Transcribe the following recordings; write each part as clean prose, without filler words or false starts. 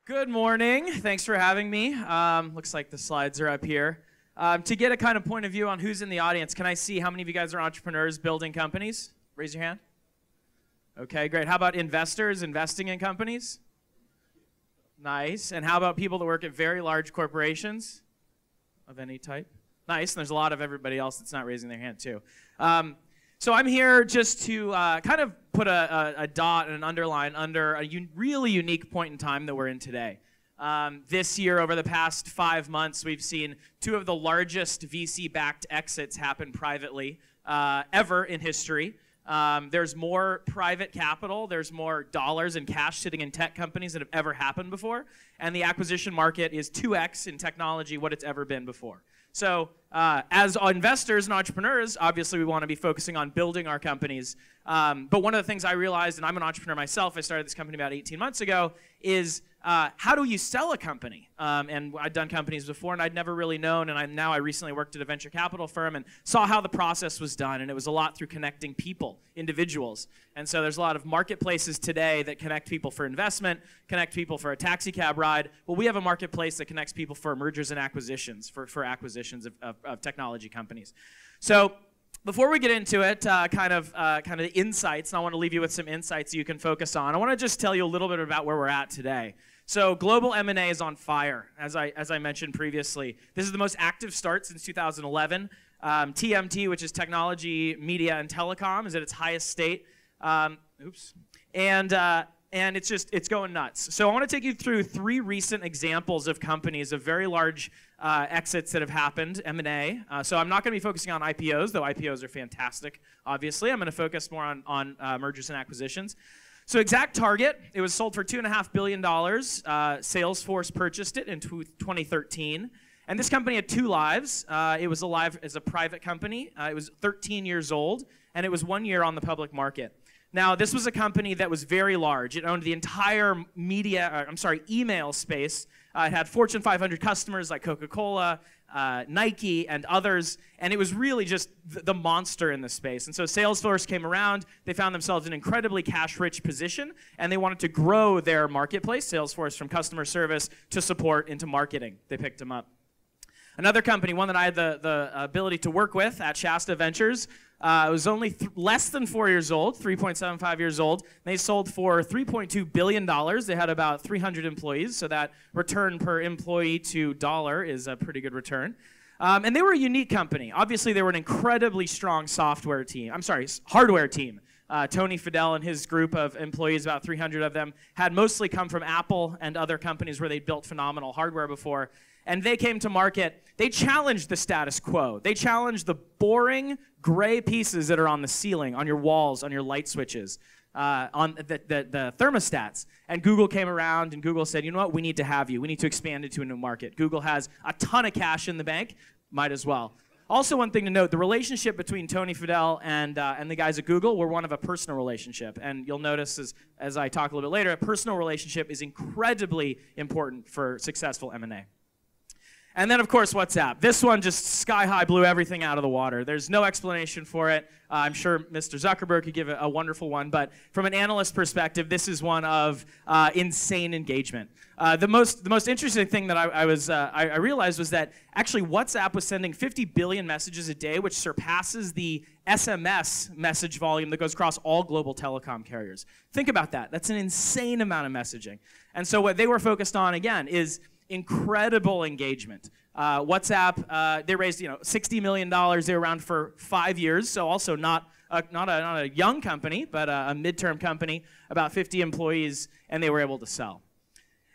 Good morning. Thanks for having me. Looks like the slides are up here. To get a kind of point of view on who's in the audience, can I see how many of you guys are entrepreneurs building companies? Raise your hand. Okay, great. How about investors investing in companies? Nice. And how about people that work at very large corporations of any type? Nice. And there's a lot of everybody else that's not raising their hand too. So I'm here just to kind of put a dot and an underline under a really unique point in time that we're in today. This year, over the past 5 months, we've seen two of the largest VC-backed exits happen privately ever in history. There's more private capital, there's more dollars and cash sitting in tech companies that have ever happened before, and the acquisition market is 2x in technology what it's ever been before. So as investors and entrepreneurs, obviously we want to be focusing on building our companies. But one of the things I realized, and I'm an entrepreneur myself, I started this company about 18 months ago, is how do you sell a company? And I'd done companies before, and I'd never really known, and now I recently worked at a venture capital firm and saw how the process was done, and it was a lot through connecting people, individuals. And so there's a lot of marketplaces today that connect people for investment, connect people for a taxi cab ride. Well, we have a marketplace that connects people for mergers and acquisitions, for acquisitions of technology companies. So before we get into it, kind of the insights, and I want to leave you with some insights you can focus on. I want to just tell you a little bit about where we're at today. So global M&A is on fire, as I mentioned previously. This is the most active start since 2011. TMT, which is technology, media, and telecom, is at its highest state. And it's going nuts. So I want to take you through 3 recent examples of companies of very large exits that have happened, M&A. So I'm not going to be focusing on IPOs, though IPOs are fantastic, obviously. I'm going to focus more on mergers and acquisitions. So ExactTarget, it was sold for $2.5 billion. Salesforce purchased it in 2013. And this company had 2 lives. It was alive as a private company. It was 13 years old, and it was 1 year on the public market. Now, this was a company that was very large. It owned the entire email space. It had Fortune 500 customers like Coca-Cola, Nike, and others, and it was really just the monster in the space. And so Salesforce came around. They found themselves in an incredibly cash-rich position, and they wanted to grow their marketplace, Salesforce, from customer service to support into marketing. They picked them up. Another company, one that I had the ability to work with at Shasta Ventures, it was only less than 4 years old, 3.75 years old. They sold for $3.2 billion. They had about 300 employees, so that return per employee to dollar is a pretty good return. And they were a unique company. Obviously, they were an incredibly strong hardware team. Tony Fadell and his group of employees, about 300 of them, had mostly come from Apple and other companies where they'd built phenomenal hardware before. And they came to market. They challenged the status quo. They challenged the boring gray pieces that are on the ceiling, on your walls, on your light switches, on the thermostats. And Google came around, and Google said, you know what, we need to have you. We need to expand into a new market. Google has a ton of cash in the bank. Might as well. Also, one thing to note, the relationship between Tony Fadell and the guys at Google were one of a personal relationship. And you'll notice, as I talk a little bit later, a personal relationship is incredibly important for successful M&A. And then, of course, WhatsApp. This one just sky-high blew everything out of the water. There's no explanation for it. I'm sure Mr. Zuckerberg could give a wonderful one. But from an analyst perspective, this is one of insane engagement. The most interesting thing that I realized was that actually WhatsApp was sending 50 billion messages a day, which surpasses the SMS message volume that goes across all global telecom carriers. Think about that. That's an insane amount of messaging. And so what they were focused on, again, is incredible engagement. WhatsApp, they raised $60 million. They were around for 5 years, so also not a young company, but a midterm company, about 50 employees, and they were able to sell.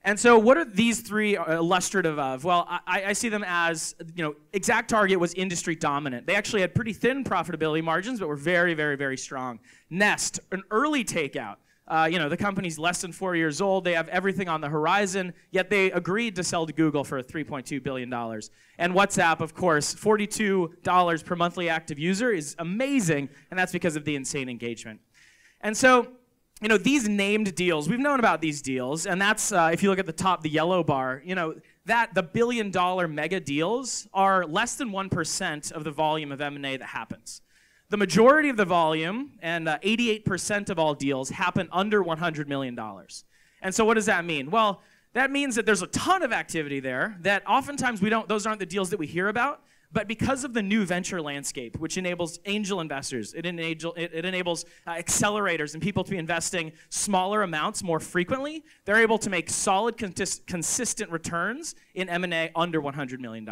And so what are these 3 illustrative of? Well, I see them as, ExactTarget was industry dominant. They actually had pretty thin profitability margins, but were very, very, very strong. Nest, an early takeout. The company's less than 4 years old. They have everything on the horizon, yet they agreed to sell to Google for $3.2 billion. And WhatsApp, of course, $42 per monthly active user is amazing, and that's because of the insane engagement. And so, these named deals, we've known about these deals, and that's, if you look at the top, the yellow bar, the billion-dollar mega deals are less than 1% of the volume of M&A that happens. The majority of the volume, and 88% of all deals, happen under $100 million. And so what does that mean? Well, That means that there's a ton of activity there that oftentimes those aren't the deals that we hear about, but because of the new venture landscape, which enables angel investors, it enables accelerators and people to be investing smaller amounts more frequently, they're able to make solid, consistent returns in M&A under $100 million.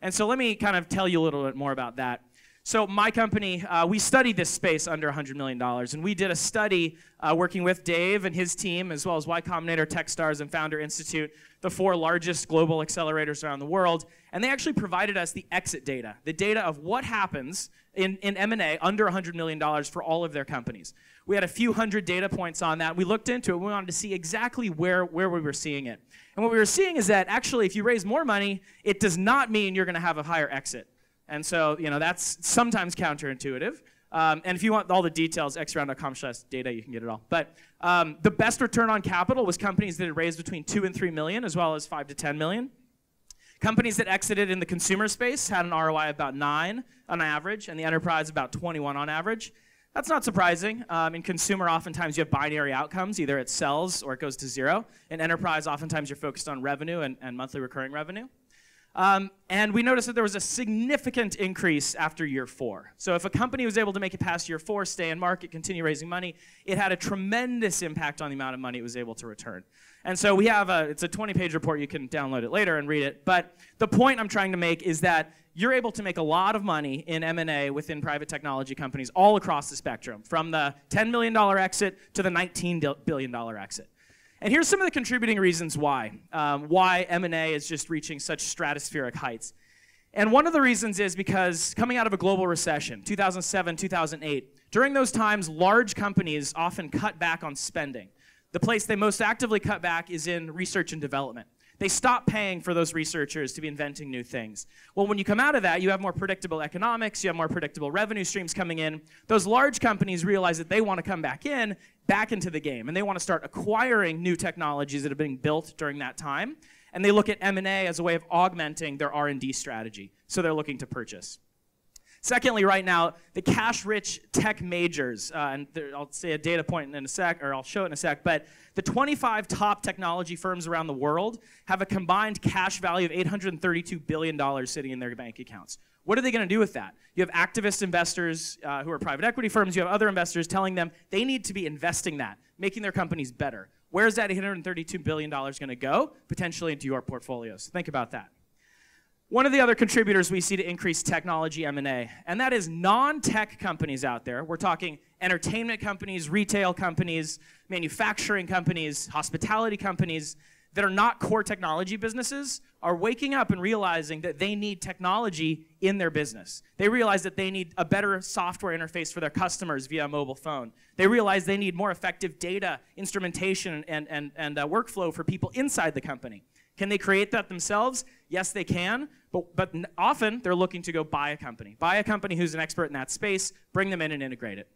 And so let me kind of tell you a little bit more about that. So my company, we studied this space under $100 million, and we did a study working with Dave and his team, as well as Y Combinator, Techstars, and Founder Institute, the 4 largest global accelerators around the world, and they actually provided us the exit data, the data of what happens in M&A under $100 million for all of their companies. We had a few hundred data points on that. We looked into it. We wanted to see exactly where we were seeing it. And what we were seeing is that actually if you raise more money, it does not mean you're going to have a higher exit. And so, that's sometimes counterintuitive. And if you want all the details, xround.com/data, you can get it all. But the best return on capital was companies that had raised between 2 and 3 million, as well as 5 to 10 million. Companies that exited in the consumer space had an ROI of about 9 on average, and the enterprise about 21 on average. That's not surprising. In consumer, oftentimes you have binary outcomes. Either it sells or it goes to 0. In enterprise, oftentimes you're focused on revenue and monthly recurring revenue. And we noticed that there was a significant increase after year 4. So if a company was able to make it past year 4, stay in market, continue raising money, it had a tremendous impact on the amount of money it was able to return. And so we have it's a 20-page report. You can download it later and read it. But the point I'm trying to make is that you're able to make a lot of money in M&A within private technology companies all across the spectrum, from the $10 million exit to the $19 billion exit. And here's some of the contributing reasons why M&A is just reaching such stratospheric heights. And one of the reasons is because coming out of a global recession, 2007, 2008, during those times, large companies often cut back on spending. The place they most actively cut back is in research and development. They stop paying for those researchers to be inventing new things. Well, when you come out of that, you have more predictable economics, you have more predictable revenue streams coming in. Those large companies realize that they want to come back into the game, and they want to start acquiring new technologies that are being built during that time. And they look at M&A as a way of augmenting their R&D strategy, so they're looking to purchase. Secondly, right now, the cash-rich tech majors, I'll say a data point in a sec, or I'll show it in a sec, but the 25 top technology firms around the world have a combined cash value of $832 billion sitting in their bank accounts. What are they going to do with that? You have activist investors who are private equity firms. You have other investors telling them they need to be investing that, making their companies better. Where's that $832 billion going to go? Potentially into your portfolios. Think about that. One of the other contributors we see to increased technology M&A, and that is non-tech companies out there. We're talking entertainment companies, retail companies, manufacturing companies, hospitality companies that are not core technology businesses are waking up and realizing that they need technology in their business. They realize that they need a better software interface for their customers via a mobile phone. They realize they need more effective data, instrumentation, and workflow for people inside the company. Can they create that themselves? Yes, they can, but often they're looking to go buy a company. Buy a company who's an expert in that space, bring them in and integrate it.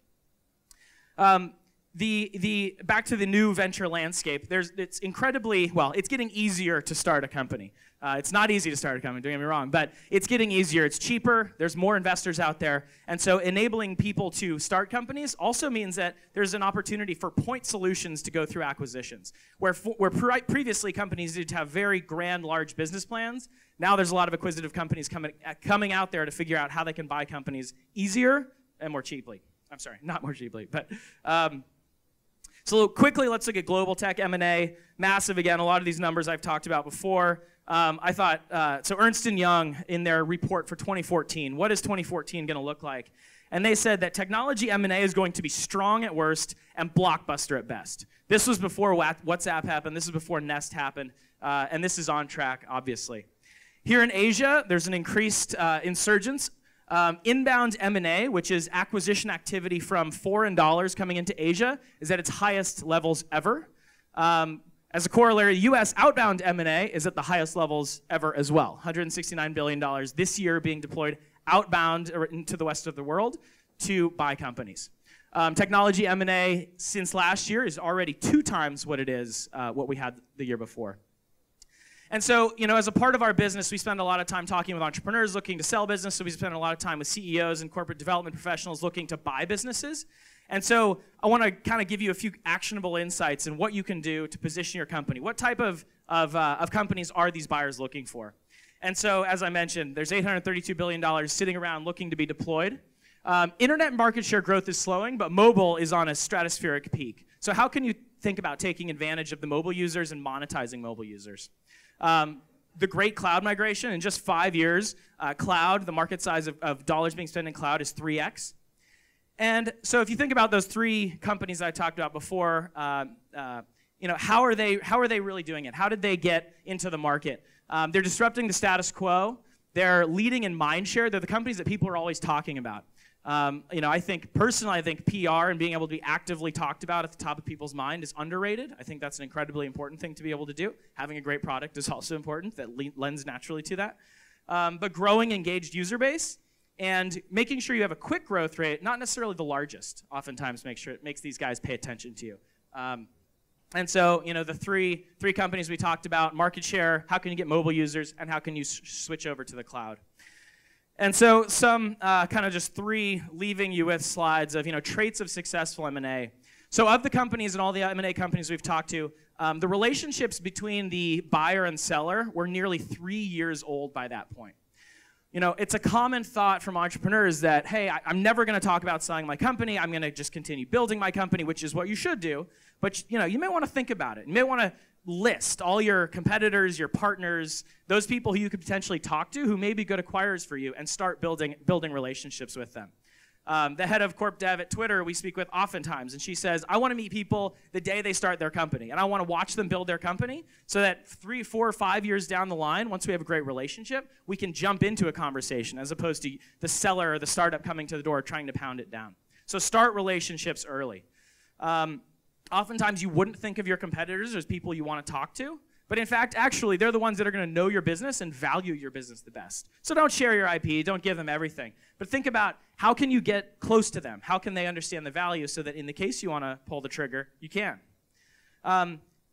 Back to the new venture landscape, it's incredibly, well, it's getting easier to start a company. It's not easy to start a company, don't get me wrong, but it's getting easier. It's cheaper. There's more investors out there. And so enabling people to start companies also means that there's an opportunity for point solutions to go through acquisitions. Where previously companies needed to have very grand, large business plans, now there's a lot of acquisitive companies coming out there to figure out how they can buy companies easier and more cheaply. I'm sorry, not more cheaply, but... So quickly, let's look at global tech M&A. Massive, again, a lot of these numbers I've talked about before. I thought, so Ernst & Young, in their report for 2014, what is 2014 going to look like? And they said that technology M&A is going to be strong at worst and blockbuster at best. This was before WhatsApp happened. This is before Nest happened. And this is on track, obviously. Here in Asia, there's an increased insurgence. Inbound M&A, which is acquisition activity from foreign dollars coming into Asia, is at its highest levels ever. As a corollary, U.S. outbound M&A is at the highest levels ever as well. $169 billion this year being deployed outbound into the rest of the world to buy companies. Technology M&A since last year is already 2 times what it is what we had the year before. And so, as a part of our business, we spend a lot of time talking with entrepreneurs looking to sell business, so we spend a lot of time with CEOs and corporate development professionals looking to buy businesses. And so I want to kind of give you a few actionable insights in what you can do to position your company. What type of companies are these buyers looking for? And so, as I mentioned, there's $832 billion sitting around looking to be deployed. Internet market share growth is slowing, but mobile is on a stratospheric peak. So how can you think about taking advantage of the mobile users and monetizing mobile users? The great cloud migration, in just 5 years, cloud, the market size of dollars being spent in cloud is 3x. And so if you think about those three companies that I talked about before, how are they really doing it? How did they get into the market? They're disrupting the status quo. They're leading in mind share. They're the companies that people are always talking about. I think PR and being able to be actively talked about at the top of people's mind is underrated. I think that's an incredibly important thing to be able to do. Having a great product is also important. That lends naturally to that. But growing engaged user base and making sure you have a quick growth rate, not necessarily the largest, oftentimes makes these guys pay attention to you. And so, the three companies we talked about: market share, how can you get mobile users, and how can you switch over to the cloud? And so some kind of just three leaving you with slides of traits of successful M&A. So of the companies and all the M&A companies we've talked to, the relationships between the buyer and seller were nearly 3 years old by that point. It's a common thought from entrepreneurs that, hey, I'm never going to talk about selling my company. I'm going to just continue building my company, which is what you should do. But you may want to think about it. You may want to list all your competitors, your partners, those people who you could potentially talk to who may be good acquirers for you, and start building relationships with them. The head of Corp Dev at Twitter we speak with oftentimes, and she says, I want to meet people the day they start their company, and I want to watch them build their company so that 3, 4, 5 years down the line, once we have a great relationship, we can jump into a conversation as opposed to the seller or the startup coming to the door trying to pound it down. So start relationships early. Oftentimes you wouldn't think of your competitors as people you want to talk to, but in fact, actually, they're the ones that are going to know your business and value your business the best. So don't share your IP, don't give them everything, but think about how can you get close to them? How can they understand the value so that in the case you want to pull the trigger, you can?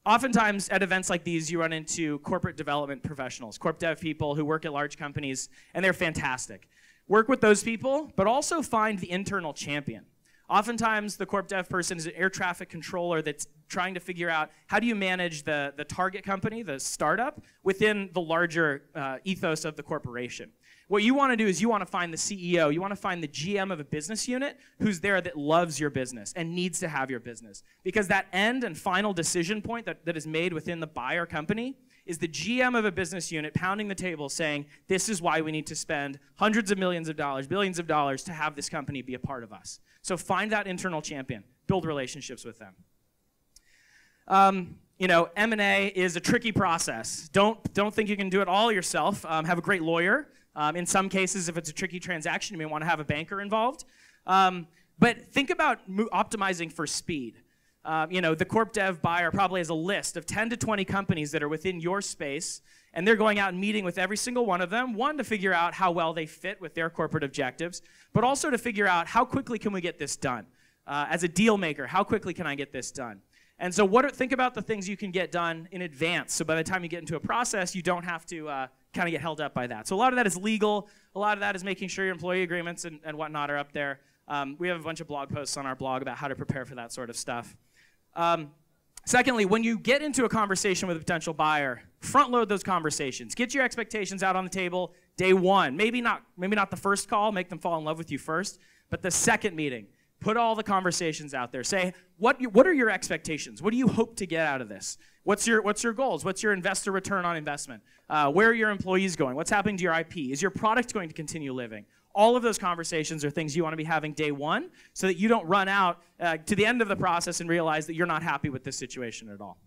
Oftentimes at events like these, you run into corporate development professionals, corp dev people who work at large companies, and they're fantastic. Work with those people, but also find the internal champion. Oftentimes, the corp dev person is an air traffic controller that's trying to figure out how do you manage the target company, the startup, within the larger ethos of the corporation. What you want to do is you want to find the CEO, you want to find the GM of a business unit who's there that loves your business and needs to have your business. Because that end and final decision point that is made within the buyer company is the GM of a business unit pounding the table saying, this is why we need to spend hundreds of millions of dollars, billions of dollars to have this company be a part of us. So find that internal champion, build relationships with them. M&A is a tricky process. Don't think you can do it all yourself. Have a great lawyer. In some cases, if it's a tricky transaction, you may want to have a banker involved. But think about optimizing for speed. The corp dev buyer probably has a list of 10 to 20 companies that are within your space, and they're going out and meeting with every single one of them, one, to figure out how well they fit with their corporate objectives, but also to figure out how quickly can we get this done. As a deal maker, how quickly can I get this done? And so think about the things you can get done in advance, so by the time you get into a process, you don't have to kind of get held up by that. So a lot of that is legal. A lot of that is making sure your employee agreements and whatnot are up there. We have a bunch of blog posts on our blog about how to prepare for that sort of stuff. Secondly, when you get into a conversation with a potential buyer, front load those conversations. Get your expectations out on the table day one. Maybe not the first call, make them fall in love with you first, but the second meeting. Put all the conversations out there. Say, what are your expectations? What do you hope to get out of this? What's your goals? What's your investor return on investment? Where are your employees going? What's happening to your IP? Is your product going to continue living? All of those conversations are things you want to be having day one so that you don't run out to the end of the process and realize that you're not happy with this situation at all.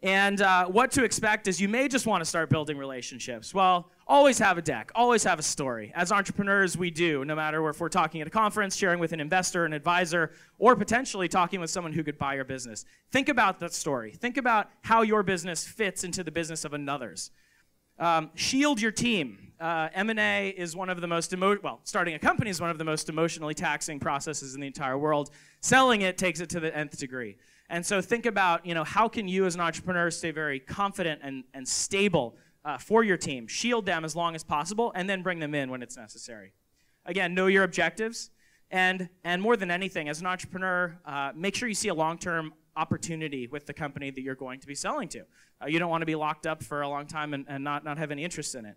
And what to expect is you may just want to start building relationships. Well, always have a deck, always have a story. As entrepreneurs, we do, no matter if we're talking at a conference, sharing with an investor, an advisor, or potentially talking with someone who could buy your business. Think about that story. Think about how your business fits into the business of another's. Shield your team. M&A is one of the most, starting a company is one of the most emotionally taxing processes in the entire world. Selling it takes it to the nth degree. And so think about, how can you as an entrepreneur stay very confident and stable for your team, shield them as long as possible, and then bring them in when it's necessary. Again, know your objectives And more than anything, as an entrepreneur, make sure you see a long-term opportunity with the company that you're going to be selling to. You don't want to be locked up for a long time and not have any interest in it.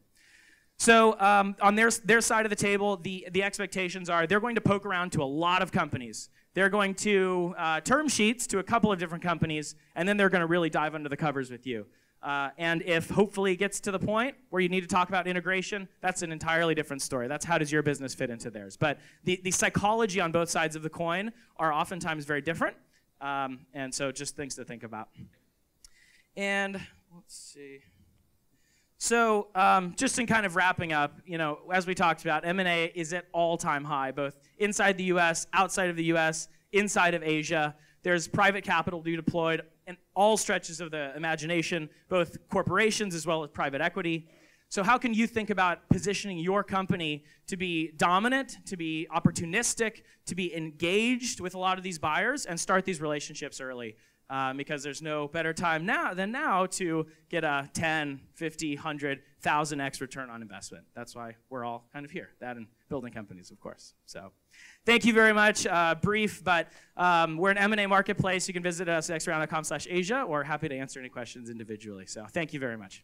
So on their side of the table, the expectations are they're going to poke around to a lot of companies. They're going to term sheets to a couple of different companies, and then they're going to really dive under the covers with you. And if hopefully it gets to the point where you need to talk about integration, that's an entirely different story. That's how does your business fit into theirs. But the psychology on both sides of the coin are oftentimes very different. And so just things to think about. And let's see. So just in kind of wrapping up, as we talked about, M&A is at all-time high, both inside the US, outside of the US, inside of Asia. There's private capital to be deployed in all stretches of the imagination, both corporations as well as private equity. So how can you think about positioning your company to be dominant, to be opportunistic, to be engaged with a lot of these buyers and start these relationships early? Because there's no better time than now to get a 10, 50, 100, 1,000x return on investment. That's why we're all kind of here, that and building companies, of course. So thank you very much. Brief, but we're an M&A marketplace. You can visit us at xround.com/Asia, or happy to answer any questions individually. So thank you very much.